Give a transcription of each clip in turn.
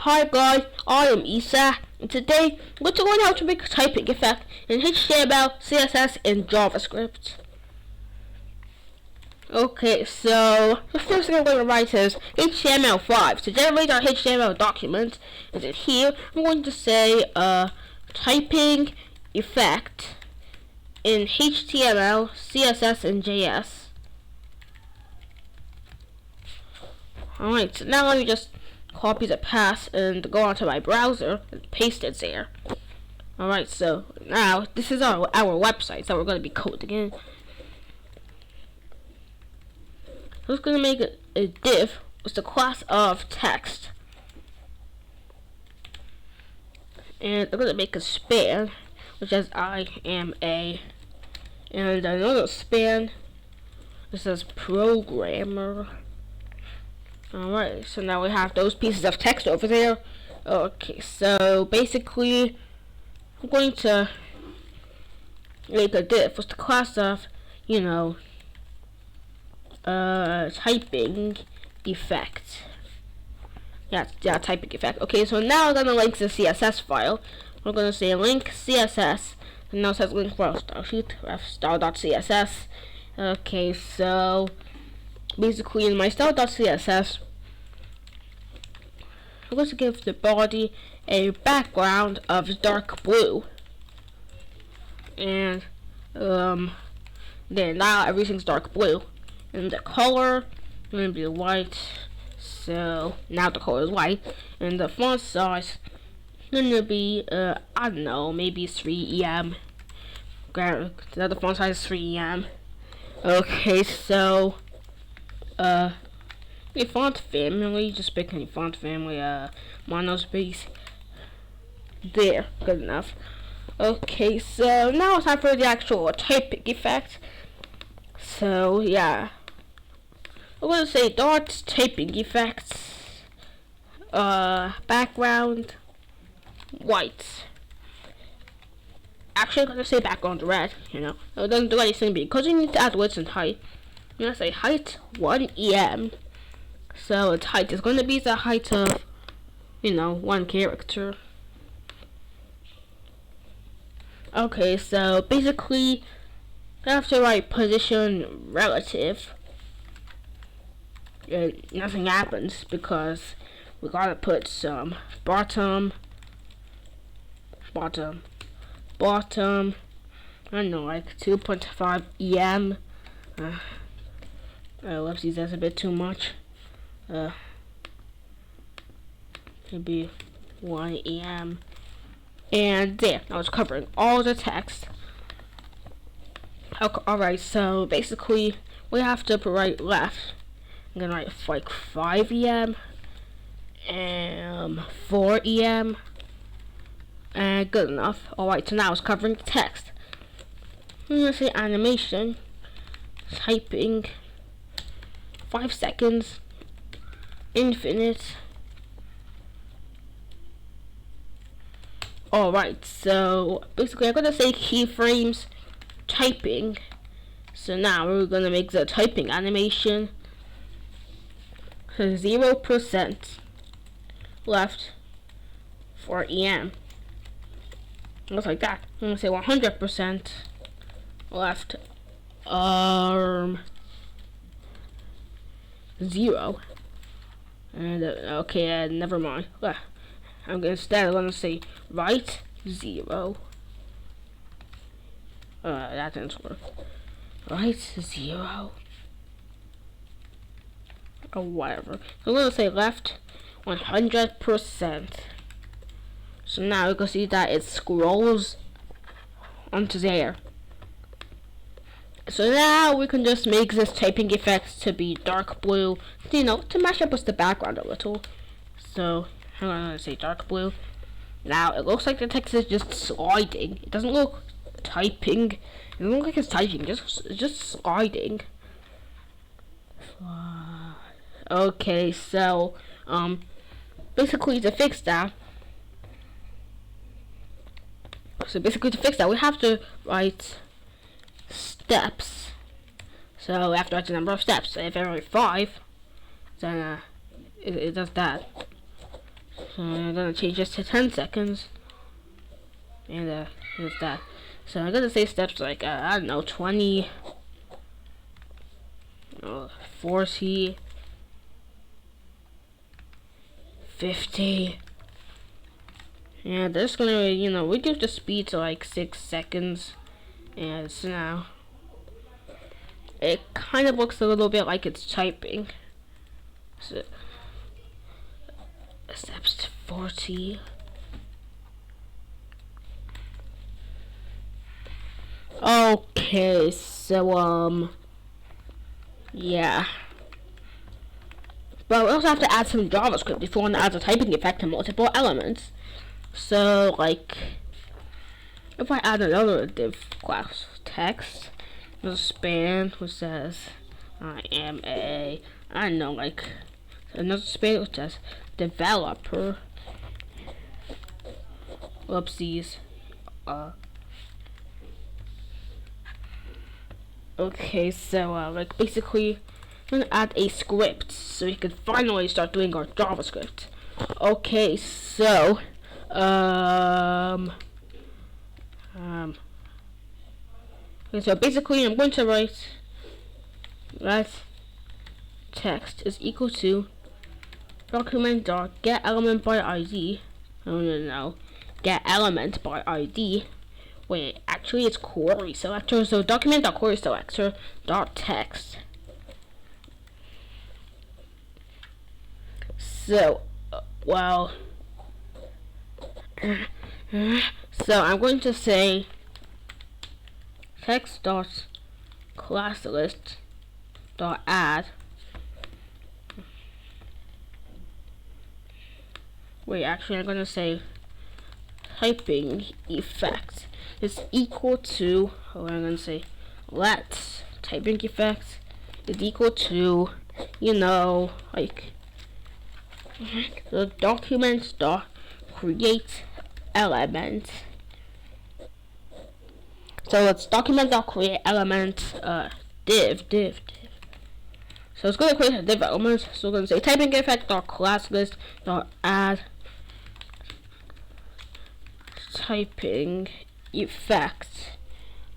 Hi guys, I am Isa, and today we're going to learn how to make a typing effect in HTML, CSS, and JavaScript. Okay, so the first thing I'm going to write is HTML5 to generate our HTML document. And then here I'm going to say typing effect in HTML, CSS, and JS. Alright, so now let me just copy the path and go onto my browser and paste it there. Alright, so now this is our website that we're going to be coding in. I'm just going to make a div with the class of text. And I'm going to make a span, which is I am a, and another span, which says programmer. Alright, so now we have those pieces of text over there. Okay, so basically, I'm going to make a div with the class of, typing effect. Yeah, typing effect. Okay, so now I'm going to link the CSS file. We're going to say link CSS, and now it says link for style.css. Okay, so basically in my style.css, I'm going to give the body a background of dark blue, and then now everything's dark blue, and the color is going to be white. So now the color is white, and the font size is going to be I don't know, maybe 3em. Now the font size is 3em. Okay, so a font family, just pick any font family, monospace. There, good enough. Okay, so now it's time for the actual typing effect. So yeah, I'm gonna say dot typing effects, background white. Actually, I'm gonna say background red. It doesn't do anything because you need to add width and height. I'm gonna say height 1em. So its height is going to be the height of, one character. Okay, so basically, I have to write position relative. And nothing happens because we gotta put some bottom. I don't know, like 2.5em. Whoopsies, that's a bit too much. Maybe 1em. And there, now it's covering all the text. Okay, alright, so basically we have to write left. I'm gonna write like 5em and 4em, and good enough. Alright, so now it's covering the text. I'm gonna say animation, typing, 5 seconds, infinite. Alright, so basically I'm gonna say keyframes typing. So now we're gonna make the typing animation. So 0% left for em. Looks like that. I'm gonna say 100% left 0. And okay, never mind. I'm gonna say right 0. That didn't work. Right 0. Or whatever. So I'm gonna say left 100%. So now you can see that it scrolls onto there. So now we can just make this typing effect to be dark blue, to match up with the background a little. So I'm gonna say dark blue. Now it looks like the text is just sliding. It doesn't look typing. It doesn't look like it's typing. It's just sliding. Okay, so basically to fix that. We have to write steps. So we have to write the number of steps. So if I write 5, then it does that. So I'm gonna change this to 10 seconds. And here's that. So I'm gonna say steps like, I don't know, 20, 40, 50. And this gonna, reduce the speed to like 6 seconds. And so now, it kind of looks a little bit like it's typing. So, steps to 40. Okay, so, yeah. But we also have to add some JavaScript if we want to add a typing effect to multiple elements. So, like, if I add another div class, text, there's a span which says, I am a, I don't know, like, another span which says, developer, whoopsies, okay, so, like, basically, I'm gonna add a script so we can finally start doing our JavaScript. Okay, so, okay, so basically I'm going to write that text is equal to document.getElementById. No, get element by ID. Wait, actually it's query selector, so document.query selector dot text. So, well, so I'm going to say text dot class list dot add. Wait, actually I'm going to say typing effect is equal to, I'm going to say let typing effect is equal to, like, the document dot create element. So it's document dot create element div. So it's going to create a div element. So we're going to say typing effect dot class list dot add typing effect.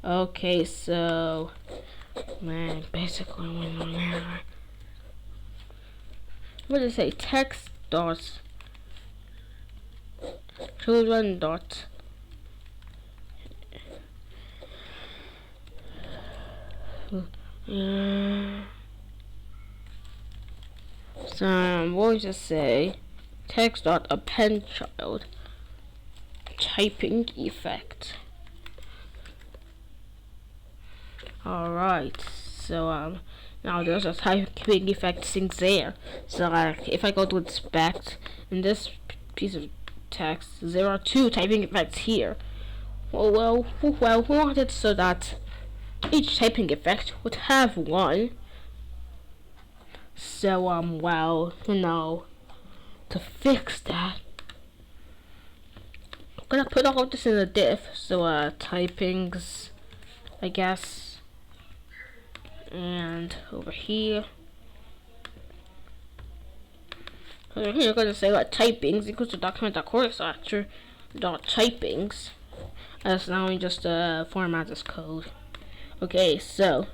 Okay, so basically I'm going to say text dot children dot so I'm going to say text dot append child typing effect. Alright, so now there's a typing effect thing there. So like if I go to inspect in this piece of text, there are 2 typing effects here. Well, we want it so that each typing effect would have 1. So well, to fix that, I'm gonna put all of this in a div. So typings, I guess, and over here I'm gonna say like typings equals to document.query selector dot typings. As now we just format this code. Okay, so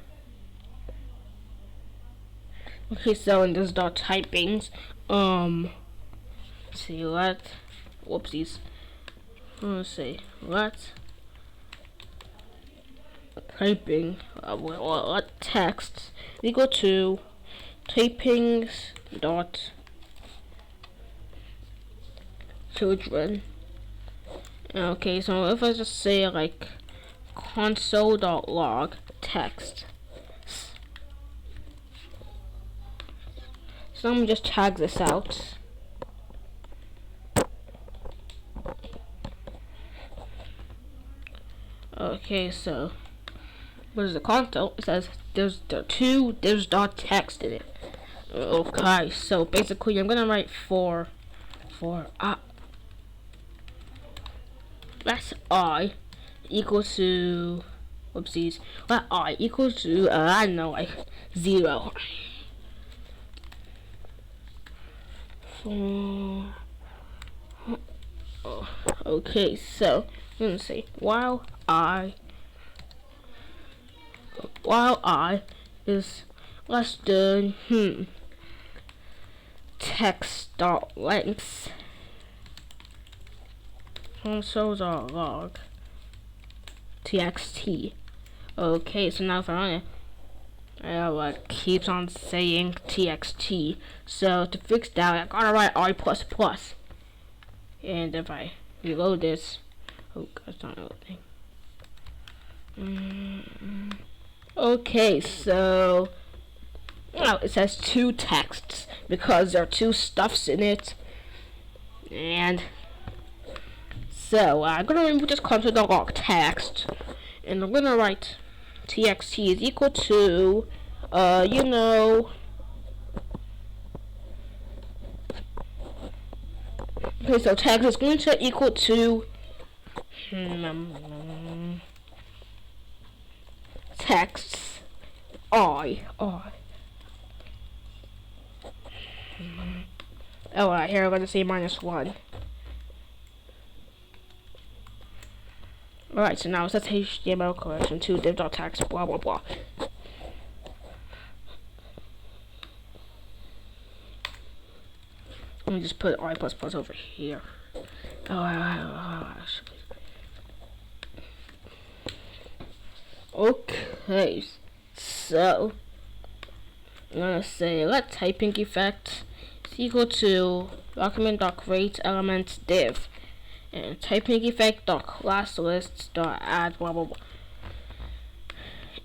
in this dot typings, see let, whoopsies. Let's say let typing, let text equal to typings dot children. Okay, so if I just say like console.log text, so I'm gonna just tag this out. Okay, so what is the console? It says there are 2 divs dot text in it. Okay, so basically I'm gonna write for let I equal to, whoopsies, let I equal to, I don't know, like 0. Okay, so I'm gonna say while I is less than text dot length consoles are log txt. Okay, so now if I run it, it keeps on saying txt. So to fix that, I gotta write I++. And if I reload this, oh god, it's not loading. Okay, so now it says two texts because there are two stuffs in it. And so I'm gonna remove this console log text, and I'm gonna write txt is equal to okay, so text is going to equal to texts Alright, here I'm gonna say -1. Alright, so now it says HTML correction to div.text, blah blah blah. Let me just put I++ over here. Okay, so I'm gonna say let typing effect is equal to document.create elements div, and typing effect class list add blah blah blah.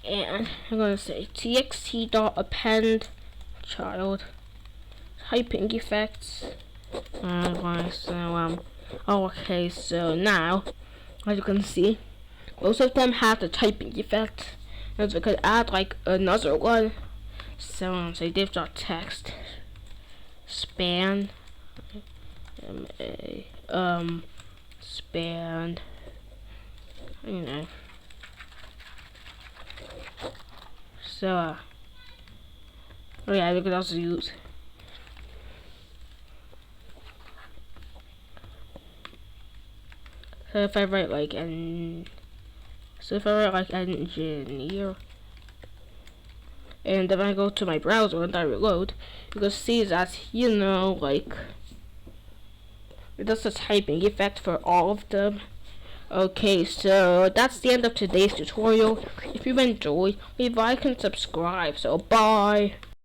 And I'm gonna say txt.append child typing effects. Okay, so now as you can see, most of them have the typing effect, and we could add like another one. So I'm gonna say div.text span span, so oh yeah, we could also use if I write like engineer, and then I go to my browser and I reload, you can see that like it does the typing effect for all of them. Okay, so that's the end of today's tutorial. If you enjoyed, leave a like and subscribe. So bye.